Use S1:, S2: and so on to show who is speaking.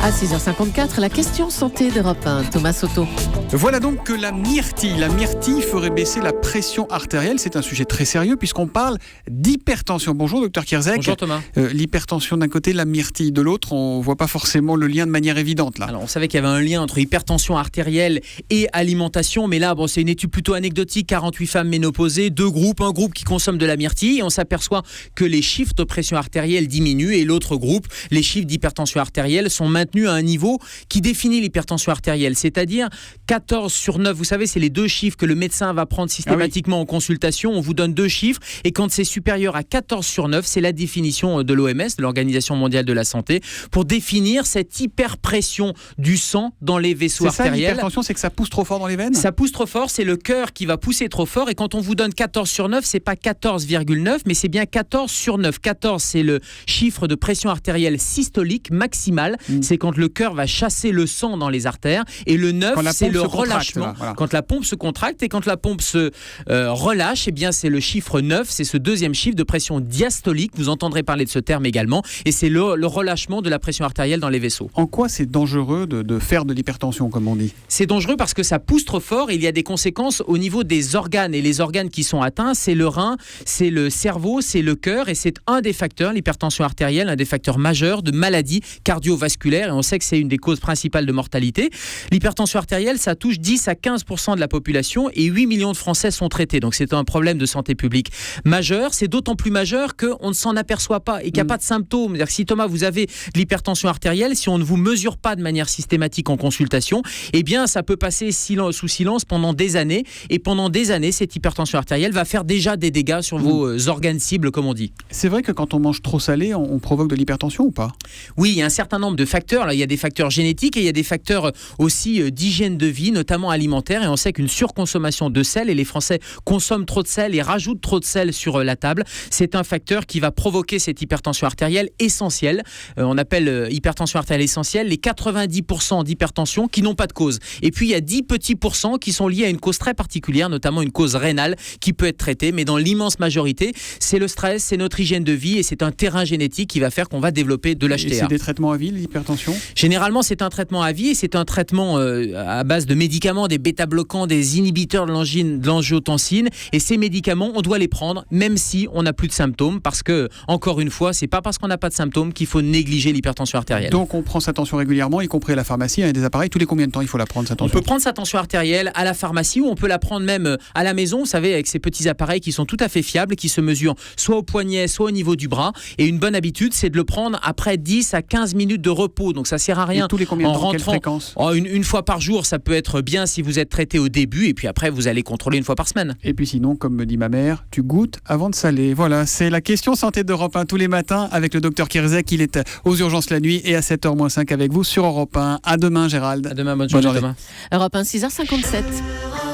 S1: À 6h54, la question santé d'Europe 1, Thomas Soto.
S2: Voilà donc que la myrtille ferait baisser la pression artérielle. C'est un sujet très sérieux puisqu'on parle d'hypertension. Bonjour docteur Kierzek.
S3: Bonjour Thomas.
S2: L'hypertension d'un côté, la myrtille de l'autre, on ne voit pas forcément le lien de manière évidente là.
S3: Alors on savait qu'il y avait un lien entre hypertension artérielle et alimentation, mais là c'est une étude plutôt anecdotique, 48 femmes ménopausées, deux groupes, un groupe qui consomme de la myrtille et on s'aperçoit que les chiffres de pression artérielle diminuent et l'autre groupe, les chiffres d'hypertension artérielle sont maintenus à un niveau qui définit l'hypertension artérielle, c'est-à-dire 14 sur 9, vous savez, c'est les deux chiffres que le médecin va prendre systématiquement en consultation. On vous donne deux chiffres et quand c'est supérieur à 14 sur 9, c'est la définition de l'OMS, de l'Organisation mondiale de la santé, pour définir cette hyperpression du sang dans les vaisseaux artériels.
S2: C'est ça l'hypertension, c'est que ça pousse trop fort dans les veines ?
S3: Ça pousse trop fort, c'est le cœur qui va pousser trop fort et quand on vous donne 14 sur 9, c'est pas 14,9 mais c'est bien 14 sur 9. 14 c'est le chiffre de pression artérielle systolique maximale, c'est quand le cœur va chasser le sang dans les artères et le 9 c'est le relâchement. Voilà. Quand la pompe se contracte et quand la pompe se relâche, eh bien c'est le chiffre 9, c'est ce deuxième chiffre de pression diastolique, vous entendrez parler de ce terme également, et c'est le relâchement de la pression artérielle dans les vaisseaux.
S2: En quoi c'est dangereux de faire de l'hypertension comme on dit ?
S3: C'est dangereux parce que ça pousse trop fort et il y a des conséquences au niveau des organes et les organes qui sont atteints, c'est le rein, c'est le cerveau, c'est le cœur et c'est un des facteurs, l'hypertension artérielle, un des facteurs majeurs de maladies cardiovasculaires et on sait que c'est une des causes principales de mortalité. L'hypertension artérielle, ça touche 10 à 15% de la population et 8 millions de Français sont traités. Donc c'est un problème de santé publique majeur. C'est d'autant plus majeur qu'on ne s'en aperçoit pas et qu'il n'y a pas de symptômes. C'est-à-dire que si Thomas, vous avez de l'hypertension artérielle, si on ne vous mesure pas de manière systématique en consultation, eh bien ça peut passer sous silence pendant des années. Et pendant des années, cette hypertension artérielle va faire déjà des dégâts sur vos organes cibles, comme on dit.
S2: C'est vrai que quand on mange trop salé, on provoque de l'hypertension ou pas ?
S3: Oui, il y a un certain nombre de facteurs. Là, il y a des facteurs génétiques et il y a des facteurs aussi d'hygiène de vie, notamment alimentaire. Et on sait qu'une surconsommation de sel, et les Français consomment trop de sel et rajoutent trop de sel sur la table, c'est un facteur qui va provoquer cette hypertension artérielle essentielle. On appelle hypertension artérielle essentielle les 90% d'hypertension qui n'ont pas de cause. Et puis, il y a 10 petits pourcents qui sont liés à une cause très particulière, notamment une cause rénale qui peut être traitée. Mais dans l'immense majorité, c'est le stress, c'est notre hygiène de vie et c'est un terrain génétique qui va faire qu'on va développer de l'HTA.
S2: Et c'est des traitements à vie, l'hypertension ?
S3: Généralement, c'est un traitement à vie et c'est un traitement à base de médicaments, des bêta-bloquants, des inhibiteurs de l'angiotensine. Et ces médicaments, on doit les prendre même si on n'a plus de symptômes parce que, encore une fois, c'est pas parce qu'on n'a pas de symptômes qu'il faut négliger l'hypertension artérielle.
S2: Donc on prend sa tension régulièrement, y compris à la pharmacie, il y a des appareils. Tous les combien de temps il faut la prendre, sa tension ?
S3: On peut prendre sa tension artérielle à la pharmacie ou on peut la prendre même à la maison, vous savez, avec ces petits appareils qui sont tout à fait fiables, qui se mesurent soit au poignet, soit au niveau du bras. Et une bonne habitude, c'est de le prendre après 10 à 15 minutes de repos. Donc ça sert à rien.
S2: Et tous les combien de temps ? Quelle fréquence ?
S3: Une fois par jour, ça peut être bien si vous êtes traité au début et puis après vous allez contrôler une fois par semaine.
S2: Et puis sinon, comme me dit ma mère, tu goûtes avant de saler. Voilà, c'est la question santé d'Europe 1 tous les matins avec le docteur Kierzek. Il est aux urgences la nuit et à 7h-5 avec vous sur Europe 1. À demain Gérald.
S3: À demain, bonne journée.
S1: Europe 1, 6h57.